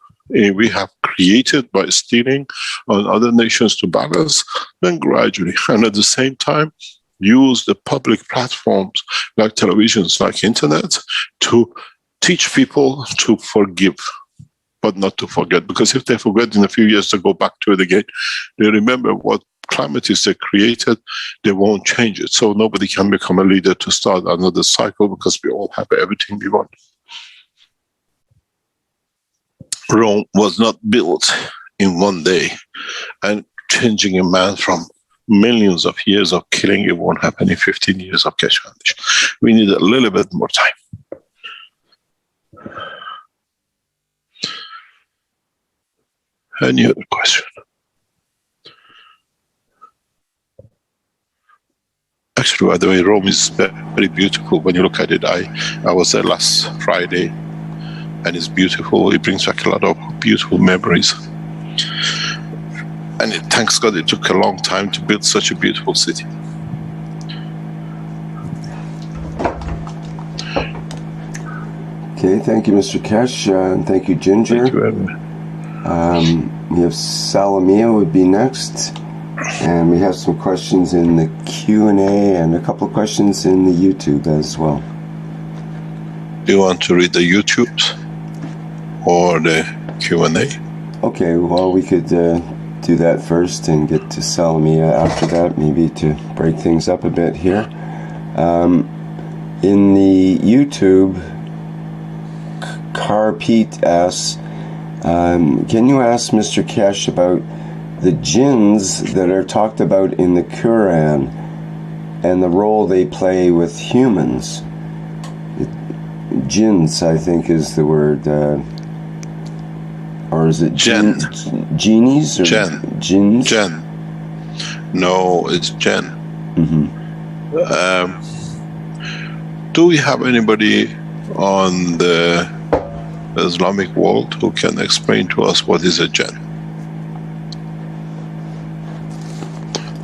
created by stealing on other nations to balance, then gradually. And at the same time, use the public platforms like televisions, like internet, to teach people to forgive, but not to forget. Because if they forget in a few years to go back to it again, they remember what calamities they created, they won't change it. So nobody can become a leader to start another cycle, because we all have everything we want. Rome was not built in one day, and changing a man from millions of years of killing, it won't happen in 15 years of cash foundation. We need a little bit more time. Any other question? Actually, by the way, Rome is very beautiful. When you look at it, I was there last Friday, and it's beautiful. It brings back a lot of beautiful memories. And thanks God it took a long time to build such a beautiful city. Okay, thank you, Mr. Kesh, and thank you, Ginger. Thank you very much. We have Salamia would be next, and we have some questions in the Q&A and a couple of questions in the YouTube as well. Do you want to read the YouTube or the Q&A? Okay, well, we could do that first and get to Salamia after that, maybe to break things up a bit here. In the YouTube, Carpete asks, can you ask Mr. Kesh about the jinns that are talked about in the Quran and the role they play with humans. Jinns, I think, is the word. Or is it Jinn? Genies? Or Jinn. Jinns? Jinn. No, it's Jinn. Mm-hmm. Do we have anybody on the Islamic world who can explain to us what is a jinn?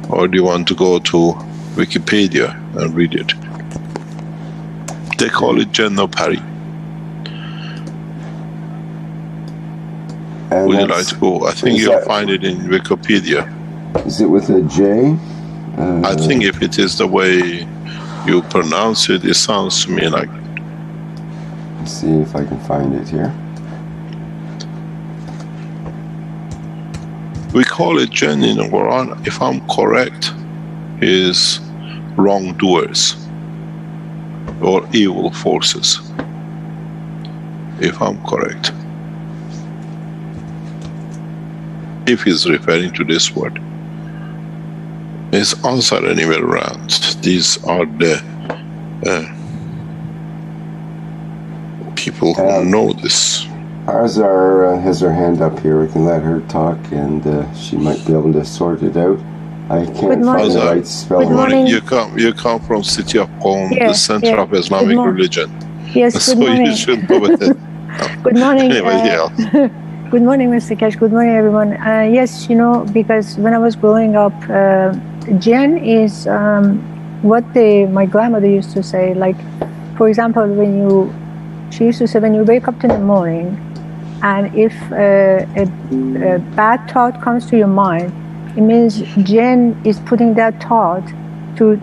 Or do you want to go to Wikipedia and read it? They call it Jinn-o-Pari. Would you like to go? I think you'll find it in Wikipedia. Is it with a J? I think if it is the way you pronounce it, it sounds to me like it. Let's see if I can find it here. We call it jinn in the Quran, if I'm correct, is wrongdoers or evil forces, if I'm correct. If he's referring to this word. It's also anywhere around. These are the people who know this. Azar has her hand up here. We can let her talk, and she might be able to sort it out. I can't find the right spelling. Good morning. You come from city of Qom, the center of Islamic religion. Yes, so good morning. You should know it. Good morning. Anyway, Good morning, Mr. Keshe. Good morning, everyone. Yes, because when I was growing up, jinn is what my grandmother used to say. Like, for example, she used to say, when you wake up in the morning, and if a bad thought comes to your mind, it means jinn is putting that thought to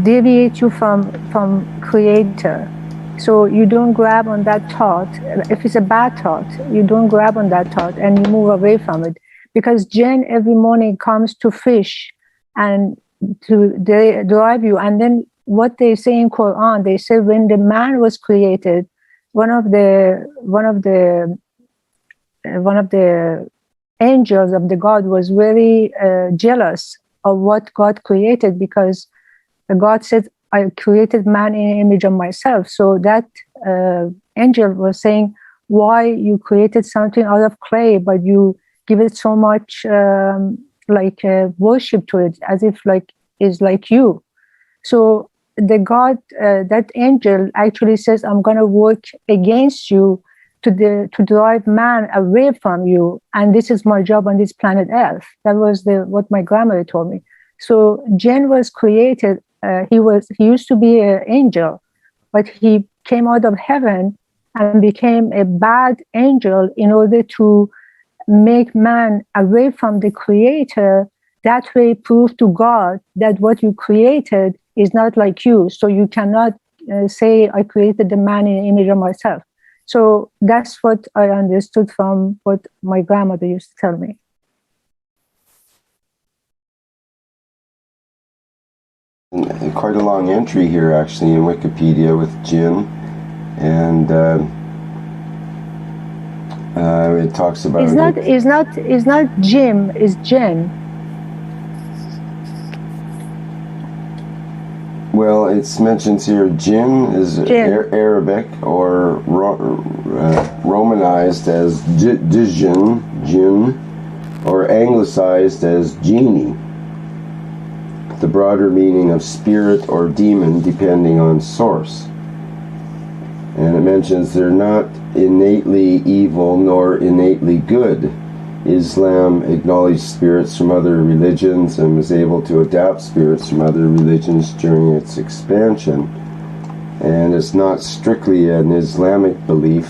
deviate you from Creator. So you don't grab on that thought. If it's a bad thought, you don't grab on that thought and you move away from it. Because jinn every morning comes to fish and to drive you. And then what they say in Quran, they say when the man was created, one of the angels of the God was very jealous of what God created, because God said, I created man in the image of myself. So that angel was saying, why you created something out of clay, but you give it so much worship to it, as if is like you. So the God, that angel actually says, I'm going to work against you to drive man away from you. And this is my job on this planet Earth. That was what my grandmother told me. So jinn was created. He used to be an angel, but he came out of heaven and became a bad angel in order to make man away from the Creator. That way prove to God that what you created is not like you. So you cannot say, I created the man in the image of myself. So that's what I understood from what my grandmother used to tell me. Quite a long entry here, actually, in Wikipedia with jinn, and it talks about. It's not Jim. It's jinn. Well, it's mentioned here. Jinn is Arabic or Romanized as Dijin, jinn, or anglicized as genie. The broader meaning of spirit or demon, depending on source. And it mentions they're not innately evil nor innately good. Islam acknowledged spirits from other religions and was able to adapt spirits from other religions during its expansion. And it's not strictly an Islamic belief.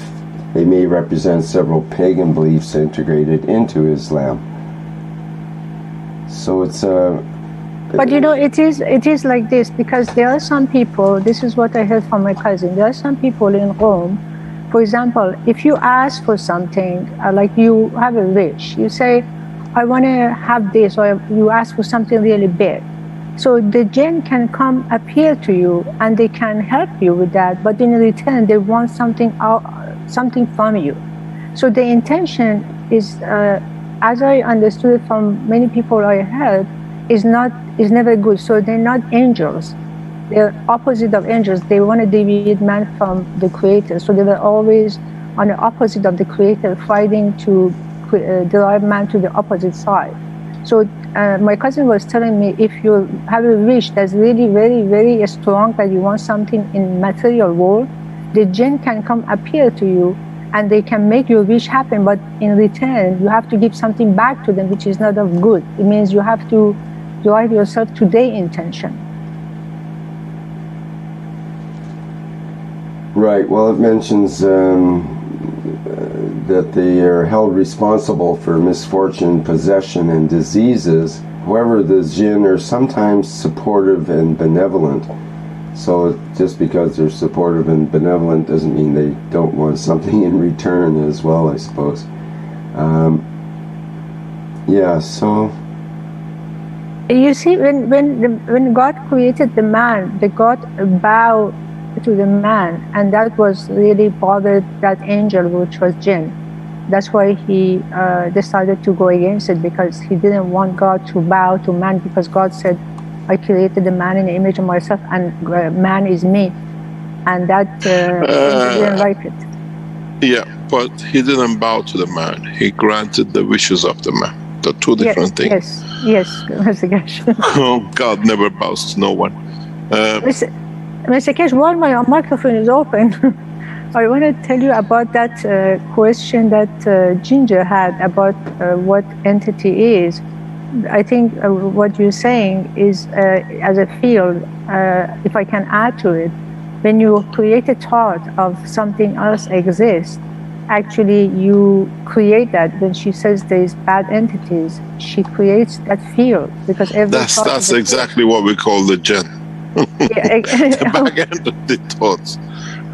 They may represent several pagan beliefs integrated into Islam. So it's But it is like this, because there are some people, this is what I heard from my cousin, there are some people in Rome, for example, if you ask for something, like you have a wish, you say, I want to have this, or you ask for something really big. So the jinn can come appear to you and they can help you with that, but in return, they want something from you. So the intention is as I understood it from many people I heard, is never good. So they're not angels. They're opposite of angels. They want to deviate man from the Creator. So they were always on the opposite of the Creator, fighting to drive man to the opposite side. So my cousin was telling me, if you have a wish that's really very, very strong, that you want something in material world, the jinn can come appear to you and they can make your wish happen. But in return, you have to give something back to them, which is not of good. It means you have to drive yourself to their intention. Right. Well, it mentions that they are held responsible for misfortune, possession, and diseases. However, the jinn are sometimes supportive and benevolent. So just because they're supportive and benevolent doesn't mean they don't want something in return as well, I suppose. Yeah, so... You see, when God created the man, the God bowed to the man, and that was really bothered that angel, which was jinn. That's why he decided to go against it, because he didn't want God to bow to man, because God said, I created the man in the image of myself, and man is me. And that angel didn't like it. Yeah, but he didn't bow to the man. He granted the wishes of the man. The two different things. Yes, Mr. Cash. Oh, God never bows to no one. Mr. Cash, while my microphone is open, I want to tell you about that question that Ginger had about what entity is. I think what you're saying is, as a field, if I can add to it, when you create a thought of something else exists, actually you create that. When she says there's bad entities, she creates that field, because that's exactly what we call the jinn. The back end of the thoughts.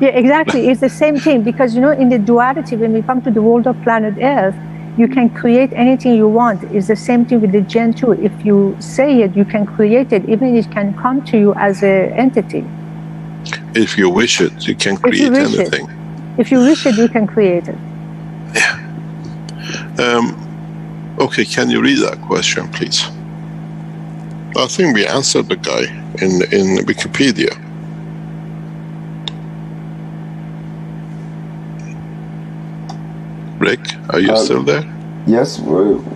Yeah, exactly. It's the same thing, because in the duality, when we come to the world of planet Earth, you can create anything you want. It's the same thing with the jinn too. If you say it, you can create it. Even it can come to you as an entity. If you wish it, you can create anything. If you wish it, you can create it. Yeah. Okay, can you read that question, please? I think we answered the guy in Wikipedia. Rick, are you still there? Yes.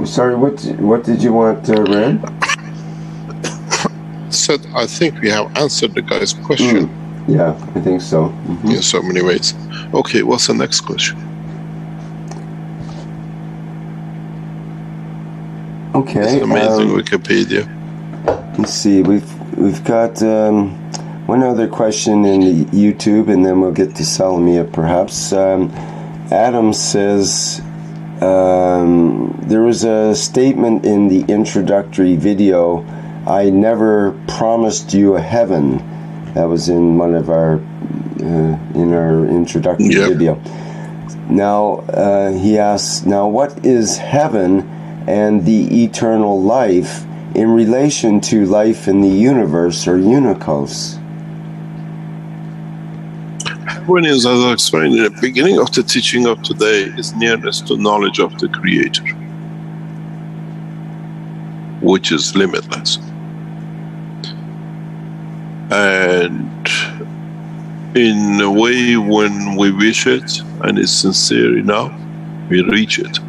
Sorry, what did you want read? Said, I think we have answered the guy's question. Yeah, I think so. Mm-hmm. In so many ways. Okay, what's the next question? Okay. It's amazing Wikipedia. Let's see. We've got one other question in the YouTube, and then we'll get to Salamia perhaps. Adam says there was a statement in the introductory video, I never promised you a heaven. That was in one of our in our introductory video. Now he asks, now what is heaven and the eternal life in relation to life in the universe or unicos? Heaven is, as I explained in the beginning of the teaching of today, is nearness to knowledge of the Creator, which is limitless. And in a way, when we wish it and it's sincere enough, we reach it.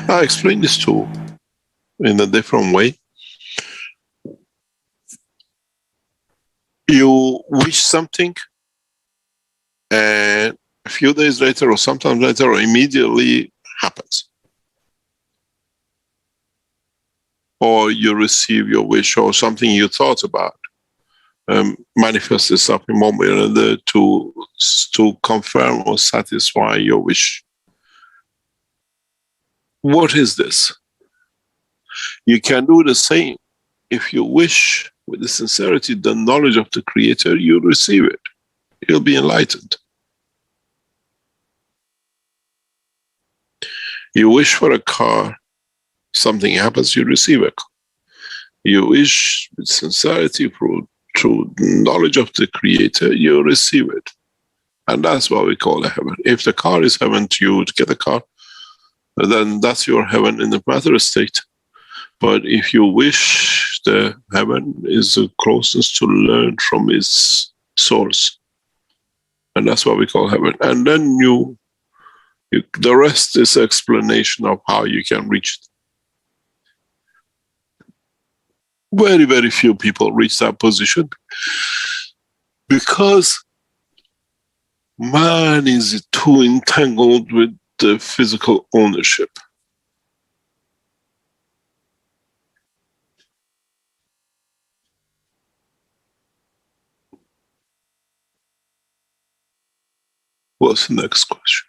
I explained this too in a different way. You wish something, and a few days later, or sometimes later, or immediately happens. Or you receive your wish, or something you thought about manifests itself in one way or another to confirm or satisfy your wish. What is this? You can do the same. If you wish with the sincerity, the knowledge of the Creator, you'll receive it. You'll be enlightened. You wish for a car, something happens, you receive a car. You wish with sincerity through knowledge of the Creator, you receive it. And that's what we call a heaven. If the car is heaven to you to get a car, then that's your heaven in the matter state. But if you wish, the heaven is the closest to learn from its source. And that's what we call heaven. And then the rest is explanation of how you can reach it. Very, very few people reach that position because man is too entangled with the physical ownership. What's the next question?